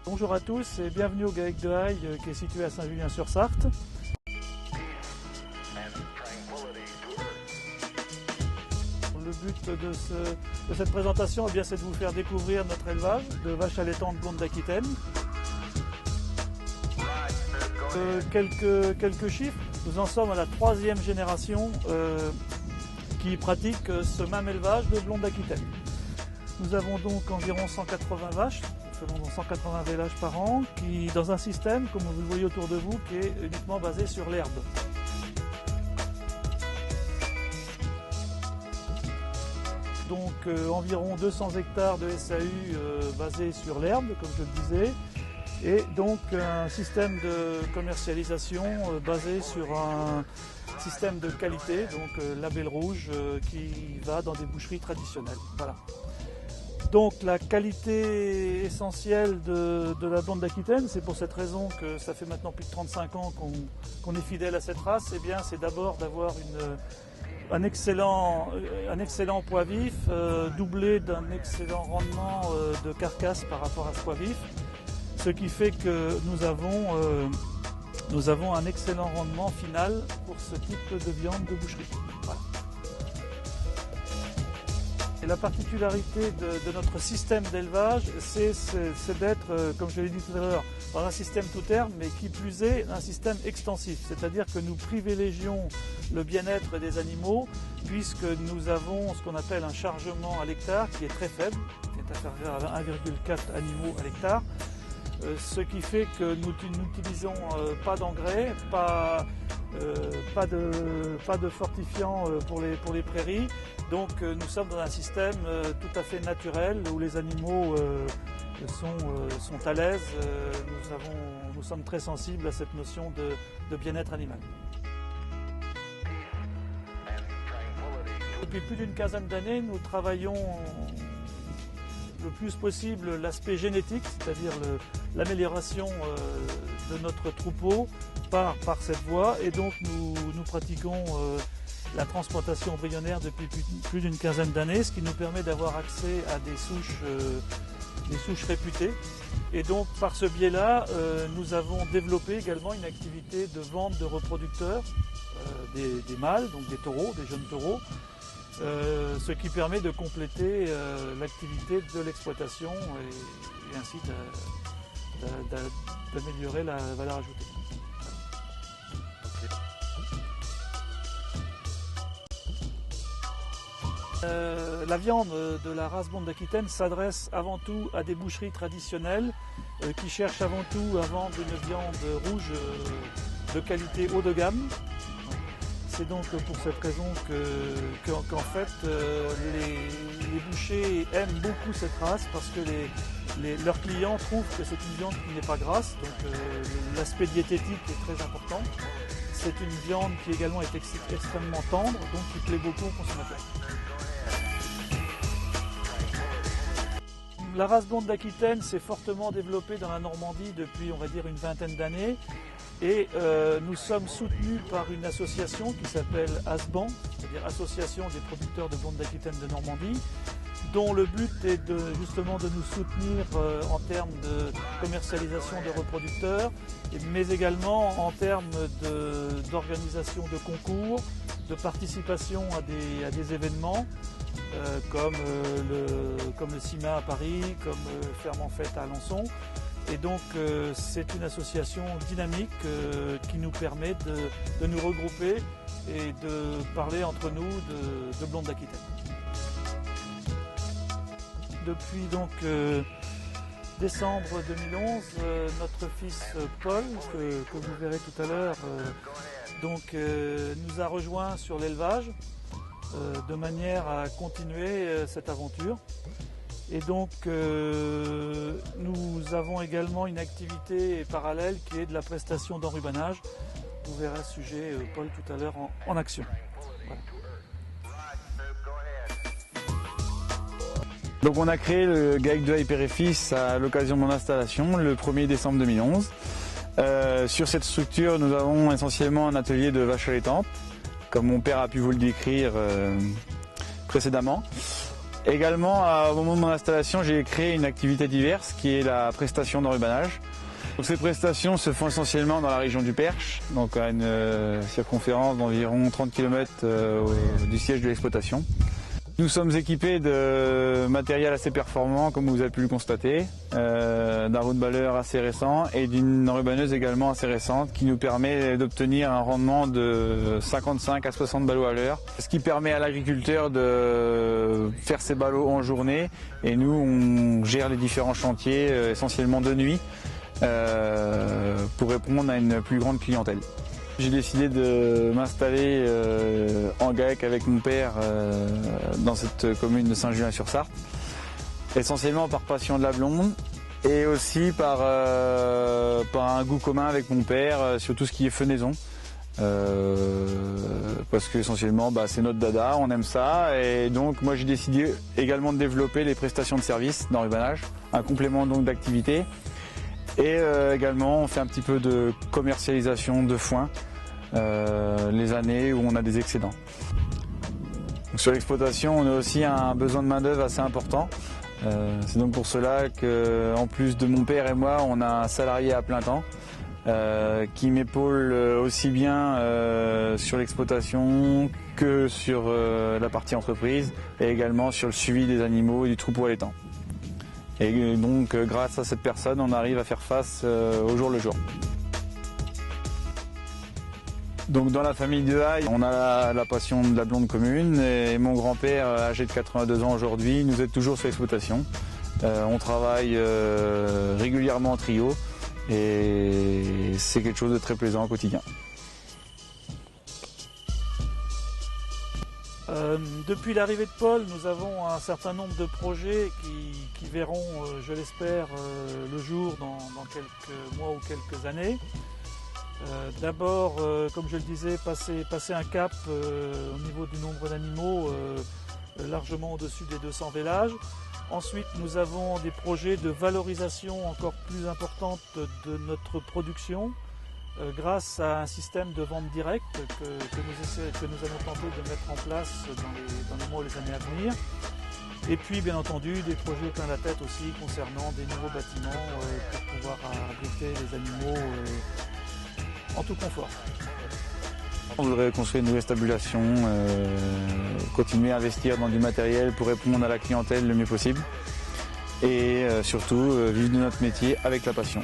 Bonjour à tous et bienvenue au GAEC de Haye qui est situé à Saint-Julien-sur-Sarthe. Le but de cette présentation, c'est de vous faire découvrir notre élevage de vaches allaitantes blondes d'Aquitaine. Quelques chiffres, nous en sommes à la 3e génération qui pratique ce même élevage de blondes d'Aquitaine. Nous avons donc environ 180 vaches, selon 180 vélages par an, qui dans un système, comme vous le voyez autour de vous, qui est uniquement basé sur l'herbe. Donc environ 200 hectares de SAU basés sur l'herbe, comme je le disais, et donc un système de commercialisation basé sur un système de qualité, donc label rouge qui va dans des boucheries traditionnelles. Voilà. Donc la qualité essentielle de la blonde d'Aquitaine, c'est pour cette raison que ça fait maintenant plus de 35 ans qu'on est fidèle à cette race, c'est d'abord d'avoir un excellent poids vif, doublé d'un excellent rendement de carcasse par rapport à ce poids vif, ce qui fait que nous avons un excellent rendement final pour ce type de viande de boucherie. Voilà. Et la particularité de notre système d'élevage, c'est d'être, comme je l'ai dit tout à l'heure, dans un système tout terme, mais qui plus est, un système extensif. C'est-à-dire que nous privilégions le bien-être des animaux, puisque nous avons ce qu'on appelle un chargement à l'hectare qui est très faible, qui est inférieur à 1,4 animaux à l'hectare. Ce qui fait que nous n'utilisons pas d'engrais, pas de fortifiants pour les prairies. Donc nous sommes dans un système tout à fait naturel où les animaux sont à l'aise. Nous sommes très sensibles à cette notion de bien-être animal. Depuis plus d'une quinzaine d'années, nous travaillons le plus possible l'aspect génétique, c'est-à-dire l'amélioration de notre troupeau par cette voie, et donc nous pratiquons la transplantation embryonnaire depuis plus d'une quinzaine d'années, ce qui nous permet d'avoir accès à des souches réputées. Et donc par ce biais-là, nous avons développé également une activité de vente de reproducteurs, des mâles, donc des taureaux, des jeunes taureaux, ce qui permet de compléter l'activité de l'exploitation et ainsi d'améliorer la valeur ajoutée. La viande de la race blonde d'Aquitaine s'adresse avant tout à des boucheries traditionnelles qui cherchent avant tout à vendre une viande rouge de qualité haut de gamme. C'est donc pour cette raison qu'en fait les bouchers aiment beaucoup cette race parce que leurs clients trouvent que c'est une viande qui n'est pas grasse, donc l'aspect diététique est très important. C'est une viande qui également est extrêmement tendre, donc qui plaît beaucoup aux consommateurs. La race blonde d'Aquitaine s'est fortement développée dans la Normandie depuis, on va dire, une vingtaine d'années. Et nous sommes soutenus par une association qui s'appelle ASBAN, c'est-à-dire Association des producteurs de blondes d'Aquitaine de Normandie, dont le but est justement de nous soutenir en termes de commercialisation des reproducteurs, mais également en termes d'organisation de concours, de participation à des événements comme le CIMA à Paris, comme Ferme en Fête à Alençon. Et donc c'est une association dynamique qui nous permet de nous regrouper et de parler entre nous de blondes d'Aquitaine. Nous donc décembre 2011, notre fils Paul, que vous verrez tout à l'heure, nous a rejoints sur l'élevage de manière à continuer cette aventure. Et donc nous avons également une activité parallèle qui est de la prestation d'enrubanage. Vous verrez ce sujet Paul tout à l'heure en action. Voilà. Donc on a créé le GAEC de Haye Père et Fils à l'occasion de mon installation le 1er décembre 2011. Sur cette structure, nous avons essentiellement un atelier de vaches allaitantes, comme mon père a pu vous le décrire précédemment. Également, au moment de mon installation, j'ai créé une activité diverse qui est la prestation d'enrubanage. Donc, ces prestations se font essentiellement dans la région du Perche, donc à une circonférence d'environ 30 km du siège de l'exploitation. Nous sommes équipés de matériel assez performant, comme vous avez pu le constater, d'un roue-de-balleur assez récent et d'une enrubaneuse également assez récente qui nous permet d'obtenir un rendement de 55 à 60 ballots à l'heure, ce qui permet à l'agriculteur de faire ses ballots en journée et nous on gère les différents chantiers essentiellement de nuit pour répondre à une plus grande clientèle. J'ai décidé de m'installer en GAEC avec mon père dans cette commune de Saint-Julien-sur-Sarthe, essentiellement par passion de la blonde et aussi par un goût commun avec mon père sur tout ce qui est fenaison. Parce que essentiellement c'est notre dada, on aime ça et donc moi j'ai décidé également de développer les prestations de services d'enrubanage, un complément donc d'activité. Et également, on fait un petit peu de commercialisation de foin les années où on a des excédents. Donc, sur l'exploitation, on a aussi un besoin de main-d'œuvre assez important. C'est donc pour cela qu'en plus de mon père et moi, on a un salarié à plein temps qui m'épaule aussi bien sur l'exploitation que sur la partie entreprise et également sur le suivi des animaux et du troupeau allaitant. Et donc grâce à cette personne, on arrive à faire face au jour le jour. Donc dans la famille de Haye, on a la passion de la blonde commune et mon grand-père, âgé de 82 ans aujourd'hui, nous aide toujours sur l'exploitation. On travaille régulièrement en trio et c'est quelque chose de très plaisant au quotidien. Depuis l'arrivée de Paul, nous avons un certain nombre de projets qui verront, je l'espère, le jour dans quelques mois ou quelques années. D'abord, comme je le disais, passer un cap au niveau du nombre d'animaux largement au-dessus des 200 vélages. Ensuite, nous avons des projets de valorisation encore plus importante de notre production. Grâce à un système de vente directe que nous allons tenter de mettre en place dans les mois ou les années à venir. Et puis bien entendu des projets plein la tête aussi concernant des nouveaux bâtiments pour pouvoir abriter les animaux en tout confort. On voudrait construire une nouvelle stabulation, continuer à investir dans du matériel pour répondre à la clientèle le mieux possible et surtout vivre de notre métier avec la passion.